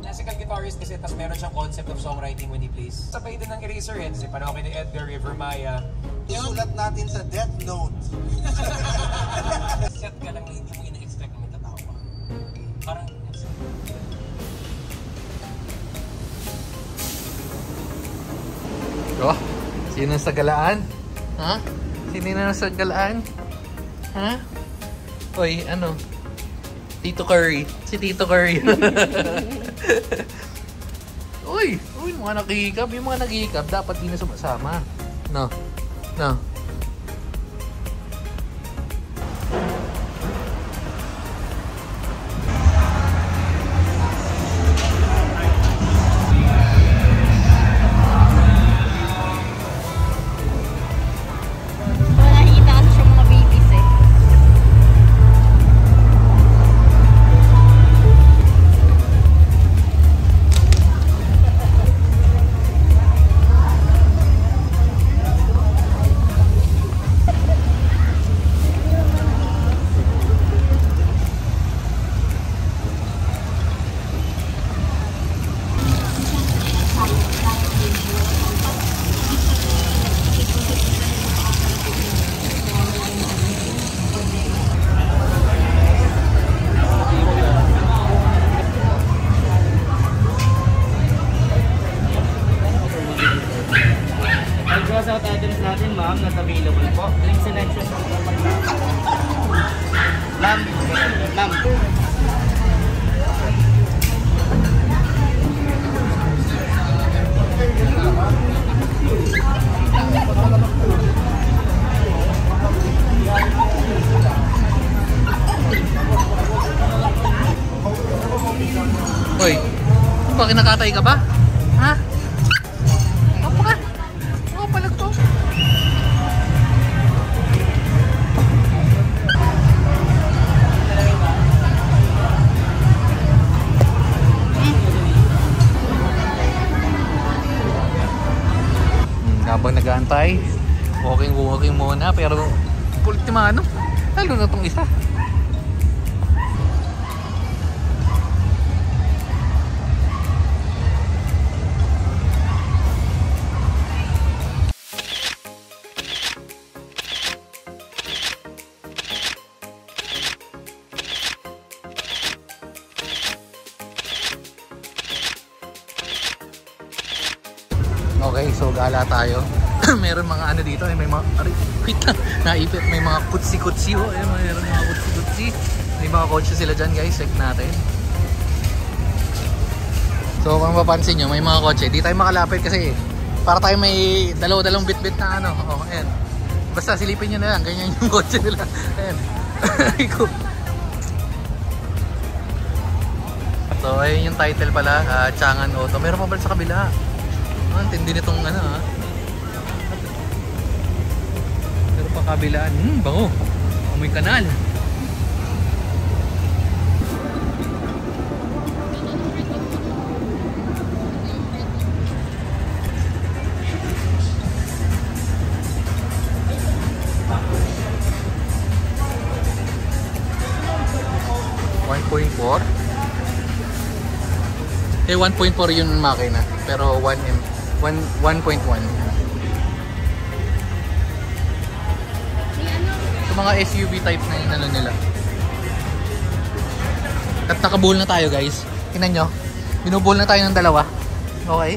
Classical guitarist kasi, tapos meron siyang concept of songwriting when he plays. Sabay din ng Eraserhead, kasi parang ni Edgar River Maya. Isulat natin sa Death Note. Set ka lang, hindi mo ina-expect na may tatawa. Parang, oh, sino sa galaan? Ha? Sino na sa galaan? Ha? Oy, ano? Tito Curry. Si Tito Curry. Uy, mga nakihikab. Yung mga nakihikab, dapat din na sumasama. No. No. Out address natin, ma'am, not available po. Drink selection po. Lamb. Hoy, ba kinakatay ka ba? Ha? Habang nag-aantay, walking muna, pero ultimano, lalo na itong isa. Okay, so gala tayo. Meron mga ano dito, may mga naipit, may mga kutsi-kutsi oh, mayroon mga kutsi-kutsi. May mga kotse sila dyan guys, check natin. So kung mapapansin nyo, may mga kotse, di tayo makalapit kasi para tayo may dalawang bit-bit na ano. Oh, ayan. Basta silipin nyo na lang, ganyan yung kotse nila. Ayan. So ayun yung title pala, Chang'an Auto. Meron pa pala sa kabila. Ang tindi nitong ano ha. Pero pa kabilaan. Bango. Amoy kanal. Eh 1.4 yung makina, pero 1.1. So mga SUV type na yung ano nila. At nakabull na tayo guys. Tingnan nyo. Binubull na tayo ng dalawa. Okay.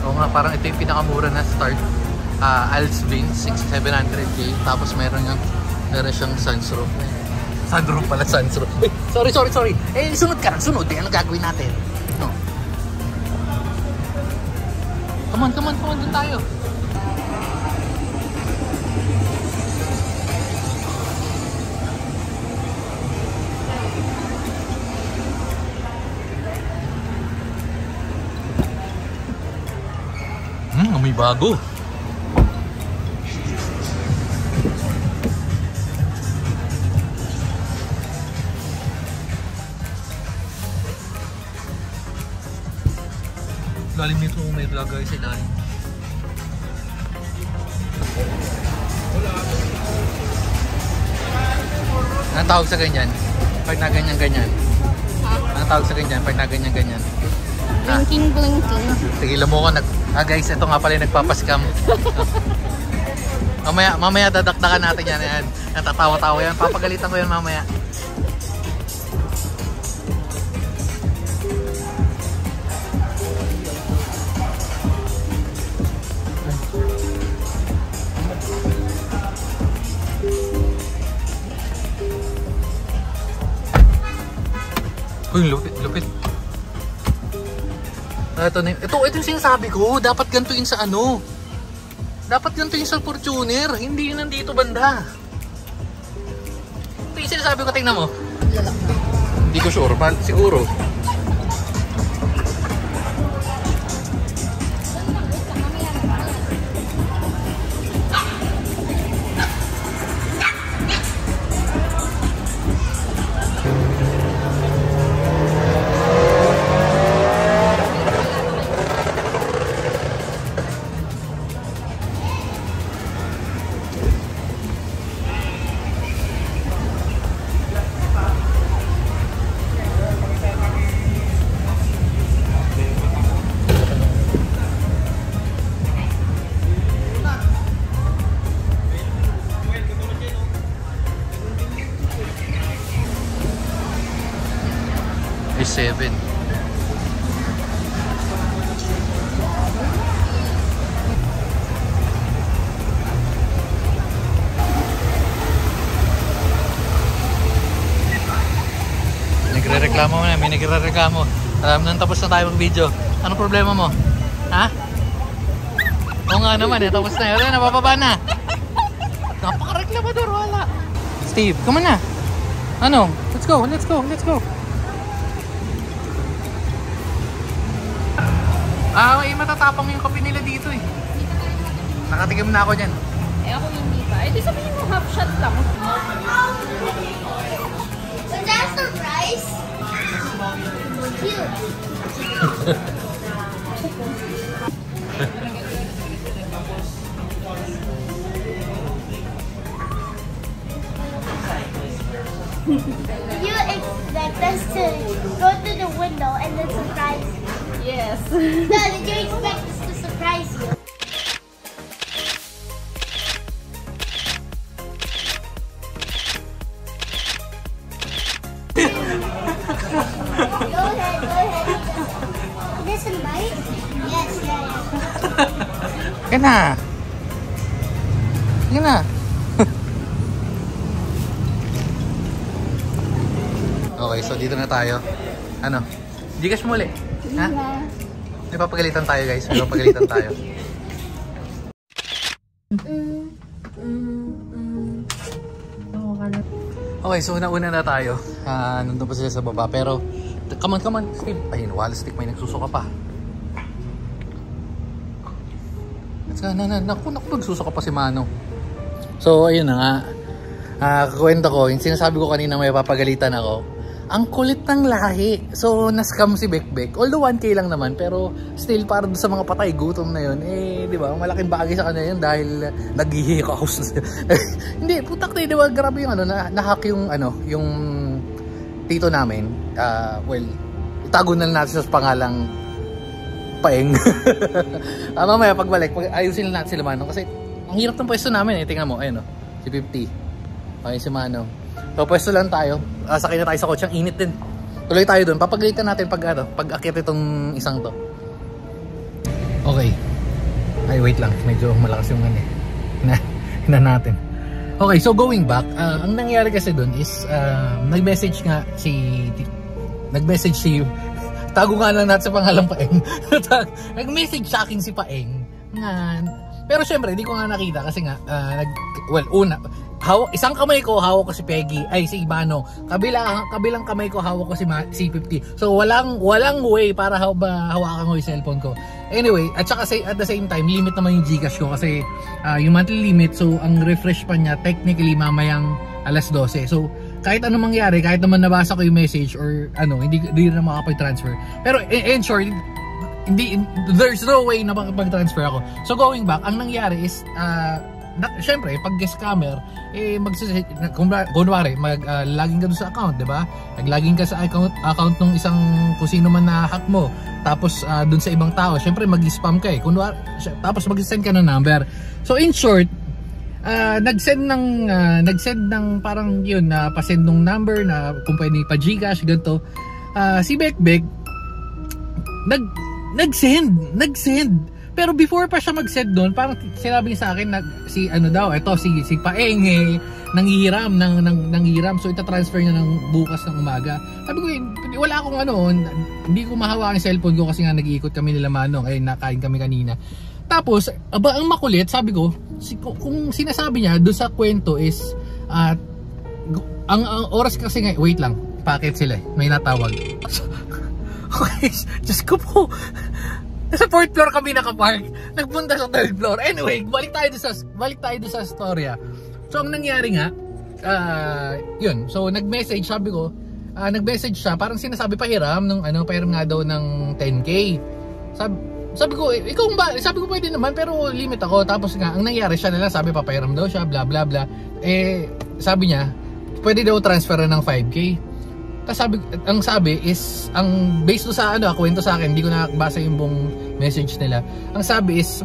Oo nga, parang ito yung pinakamura na start. Alsvin 700k, tapos meron siyang sunroof. Sunroof pala, sunroof. Sorry. Eh, sunod ka lang, sunod. Ano gagawin natin? No. Come on, dun tayo. May bago. Lalim nito, may lagay sa ilalim. tawag sa ganyan? Pag na ganyan-ganyan. Anong tawag sa ganyan? Pag na ganyan-ganyan. Blinking. Tigilan mo ko. Guys, ito nga pala yung nagpapaskam. mamaya dadakdakan natin yan. Natatawa-tawa yan. Papagalitan ko yan mamaya. Uy, lupit. Ito yung sinasabi ko. Dapat ganito yung sa ano. Dapat ganito yung sa Fortuner. Hindi yun nandito banda. Ito yung sinasabi ko. Tingnan mo. Hindi ko sure. Siguro. A7. Nagre-reklamo na, may nagre-reklamo. Alam nang tapos na tayo mag-video. Anong problema mo? Ha? Oo nga naman tapos na yun. Nabababa na. Napaka-reklamador, wala. Steve, come on na. Ano? Let's go. May matatapang yung kape nila dito eh. Nakatikim na ako dyan. Ako hindi pa. Di sabihin mo half shot lang. So that's the rice? Cute. You expect us to go to the window and then surprise you? Yes. No, did you expect us to surprise you? Go ahead. This one, right? Yes, yeah. Yan na. Okay, so dito na tayo. Ano? Gcash muli. Ha? May papagalitan tayo guys. Okay, so nauna na tayo. Nandun pa sila sa baba. Pero, come on, Steve. Ayun, wall stick. May nagsusuka pa. Let's go. Naku, nagsusuka pa si Mano. So, ayun na nga. Kwento ko, yung sinasabi ko kanina may papagalitan ako. Ang kulit ng lahi. So, na-scam si Bekbek. Although 1K lang naman, pero still para sa mga patay gutom na yun, di ba? Malaking bagay sa kanya yun dahil nag-house. Hindi, putak na, di ba? Grabe yung na-hack yung tito namin. Well, itago na natin sa pangalang Paeng. Mamaya pagbalik, ayusin natin sila Manong. Kasi, ang hirap ng pwesto namin Tingnan mo, ayun si 50. Okay, si Manong. So, pwesto lang tayo. Sakay na tayo sa kotse. Ang init din. Tuloy tayo dun. Papagalitan natin pag akit itong isang to. Okay. Ay, wait lang. Medyo malakas yung hina natin. Okay, so going back. Ang nangyari kasi dun is nag-message si tago nga lang natin sa pangalang Paeng. Nag-message sa akin si Paeng. Pero syempre, hindi ko nga nakita kasi nga, isang kamay ko hawak ko si Peggy, si Mano. Kabilang kamay ko hawak ko si 50. So walang way para hawakan ko yung cellphone ko. Anyway, at saka at the same time, limit naman yung Gcash ko kasi yung monthly limit, so ang refresh pa niya technically mamayang alas 12. So kahit anong mangyari, kahit naman nabasa ko yung message or hindi na makapag-transfer. Pero in short, there's no way na makapag-transfer ako. So going back, ang nangyari is syempre, pag scammer, kunwari, login ka doon sa account, di ba? Nag-login ka sa account ng isang kung sino man na hack mo, tapos doon sa ibang tao, syempre mag-spam ka kunwari, tapos mag-send ka ng number. So in short, nag-send ng parang yun, na pa-send ng number na kung pwede pa Gcash, ganito. Si Bekbek, nag-send. Pero before pa siya mag-send doon, parang sinabi niya sa akin na si Paeng nanghihiram nanghihiram, so ita-transfer niya ng bukas ng umaga. Sabi ko, wala akong hindi ko mahawakan yung cellphone ko kasi nga nag-iikot kami nila Manong, nakain kami kanina. Tapos, ang makulit, sabi ko, kung sinasabi niya doon sa kwento is ang oras kasi nga, wait lang, packet sila may natawag. Okay, just ko po. Sa 4th floor kami nakapark. Nagpunta sa 3rd floor. Anyway, balik tayo doon sa storya. So, ang nangyari nga, yun. So, nag-message, sabi ko, nag-message siya, parang sinasabi pahiram nga daw ng 10K. Sabi ko, ikaw ba? Sabi ko, pwede naman, pero limit ako. Tapos nga, ang nangyari siya nila, sabi papahiram daw siya, bla bla bla. Sabi niya, pwede daw transfer ng 5K. Tapos ang sabi is, ang based sa kwento sa akin, hindi ko nakabasa yung buong message nila. Ang sabi is,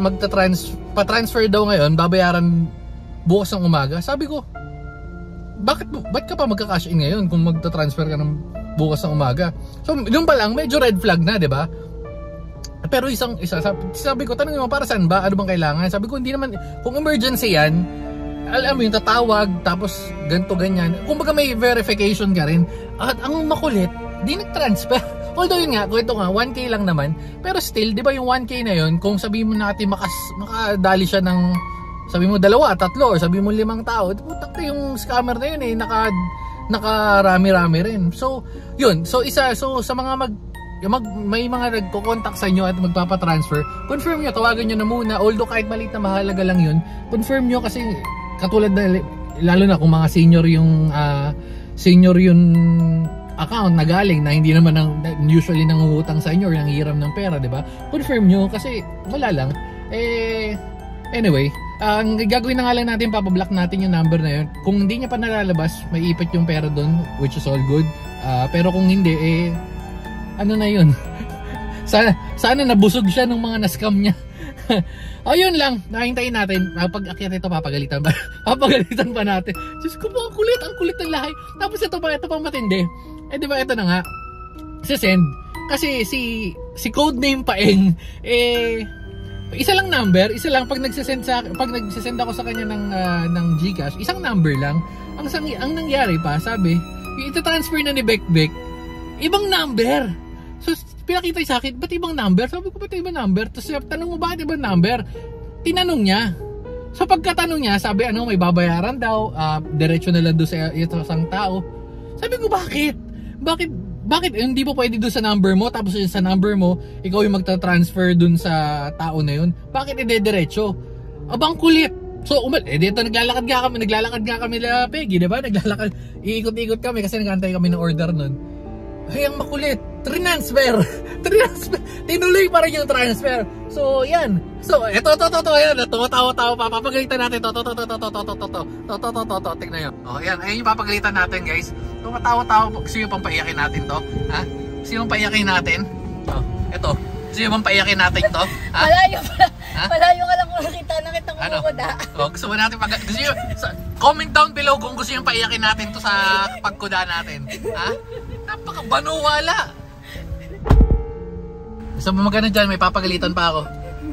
pa-transfer daw ngayon, babayaran bukas ng umaga. Sabi ko, ba't ka pa magka-cash in ngayon kung magta-transfer ka ng bukas ng umaga? So, yung pa lang, medyo red flag na, di ba? Pero sabi ko, tanongin mo, para saan ba? Ano bang kailangan? Sabi ko, hindi naman, kung emergency yan, alam mo yung tatawag, tapos ganto ganyan. Kumbaga may verification ka rin. At ang makulit, di nag-transfer. Although yun nga, kwento nga, 1K lang naman. Pero still, di ba yung 1K na yun, kung sabihin mo natin makadali siya ng, sabihin mo 2, 3, or sabihin mo 5 tao, putak na yung scammer na yun nakarami-rami rin. So, yun. So sa mga may mga nagko-contact sa inyo at magpapa-transfer, confirm nyo, tawagan nyo na muna. Although kahit maliit na mahalaga lang yun, confirm nyo kasi katulad na, lalo na kung mga senior yung account na galing na hindi naman usually nangungutang sa inyo or nanghihiram ng pera, di ba? Confirm nyo kasi wala lang. Anyway, ang gagawin na nga lang natin, papablock natin yung number na yun. Kung hindi niya pa nalalabas, may ipit yung pera doon, which is all good. Pero kung hindi, ano na yun? sana nabusog siya ng mga na-scam niya. Ayun lang, nahintayin natin. Pag akyat ito, papagalitan pa natin. Diyos ko po, ang kulit ng lahi. Tapos ito pa matindi. Di ba ito na nga, send. Kasi si codename Paeng, isa lang number, pag nagsisend ako sa kanya ng Gcash, isang number lang. Ang nangyari pa, sabi, ita-transfer na ni Bekbek, ibang number. So, pinakita sa akin, ba't ibang number? Sabi ko, ba't ibang number? Tapos tanong mo, bakit ibang number? Tinanong niya. So, pagkatanong niya, sabi, may babayaran daw, diretso na lang doon sa isang tao. Sabi ko, bakit? Bakit? Hindi po pwede doon sa number mo, tapos sa number mo, ikaw yung magta-transfer doon sa tao na yun. Bakit ide-diretso? Abang kulit. So, dito naglalakad nga kami na Peggy, diba? Iikot-ikot kami kasi nag-antay kami ng order nun. Ay, ang makulit. Transfer. Tinuloy pa rin yung transfer. So, yan. So, ito, yan. Tumatawa-tawa pa. Papagalitan natin. Tignan nyo. Oh, yan. Ayun yung papagalitan natin, guys. Tumatawa-tawa. Gusto nyo pang paiyakin natin to? Ha? Gusto nyo pang paiyakin natin? Oh, ito. Gusto nyo pang paiyakin natin to? Ha? Malayo ka lang kung nakita ko kuda. Oh, gusto mo natin gusto nyo, comment down below kung gusto nyo paiyakin natin to sa pagkuda natin. Ha? Napakabanuwala. Gusto mo magana dyan, may papagalitan pa ako.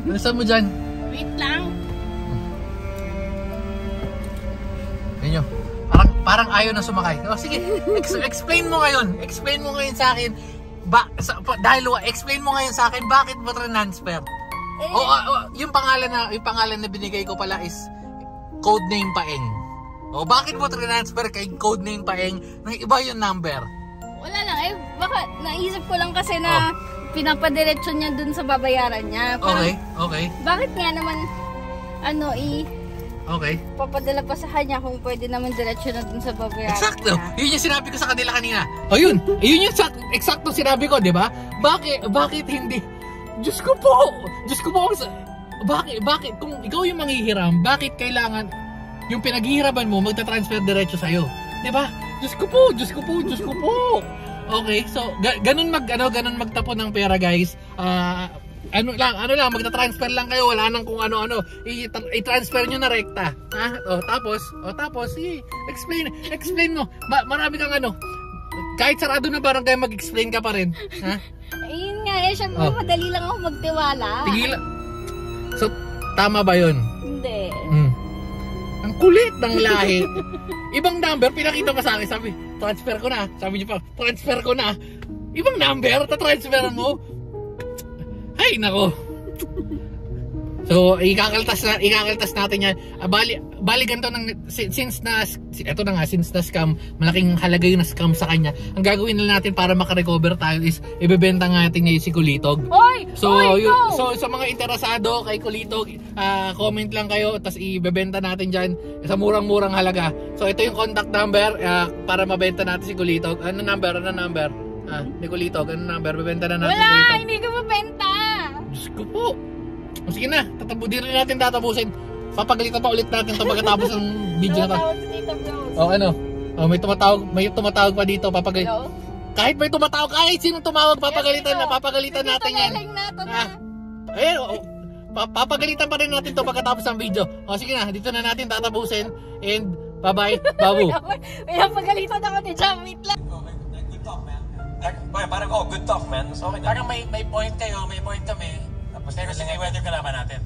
Gusto mo dyan? Wait lang. Ganyo. Parang ayaw na sumakay. Oh, sige, explain mo ngayon. Explain mo ngayon sa akin. Explain mo ngayon sa akin bakit mo transfer? Yung pangalan na binigay ko pala is codename Paeng. Bakit mo transfer kay codename Paeng nang iba yung number? Wala lang baka naisip ko lang kasi na pinapadiretso niya dun sa babayaran niya. Parang, okay. Bakit nga naman Okay. Papadala pa sa kanya kung pwede naman diretso na dun sa babayaran Exacto. niya. Yun yung sinabi ko sa kanila kanina. Yun yung eksakto sinabi ko, di ba? Bakit hindi? Diyos ko po, bakit kung ikaw yung manghihiram, bakit kailangan yung pinaghihirapan mo magta-transfer diretso sa'yo? 'Di ba? Diyos ko po. Okay, so ganun magtapon ng pera, guys. Ano lang, magta-transfer lang kayo, wala nang kung ano-ano. I-transfer nyo na rekta. Ha? Tapos, explain mo. Marami kang kahit sarado na barangay, mag-explain ka pa rin. Ha? Ayun nga, syempre madali lang ako magtiwala. Tigil. So, tama ba yun? Hindi. Ang kulit ng lahi. Ibang number, pinakita pa sa akin, sabi, transfer ko na. Sabi niyo pa, transfer ko na. Ibang number, ta-transfer mo. Ay, nako. So, ikakaltas natin yan. Bali ganito since na scam, malaking halaga yung na-scam sa kanya. Ang gagawin na natin para makarecover tayo is ibebenta natin ngayon si Kulitog. So sa mga interesado kay Kulitog, comment lang kayo tapos ibebenta natin diyan sa murang-murang halaga. So ito yung contact number para mabenta natin si Kulitog. Ano number? Ni Kulitog, ano number? Bebenta na natin si Kulitog. Wala, hindi ko mabenta. Diyos ko po. O sige na, di rin natin tatapusin. Papagalitan pa ulit natin ito pagkatapos ng video na to. O ano? O, may tumatawag pa dito, papagalitan. Kahit may tumatawag, kahit sinong tumawag, papagalitan natin yan. Ayan, papagalitan pa rin natin ito pagkatapos ng video. O sige na, dito na natin tatapusin. And bye-bye, babu. May napagalitan ako ni Jam, wait lang. Good talk, man. Parang, good talk, man. So, okay na. Parang may point kayo, may point kami. Tapos, pero sige, weather kalaban natin.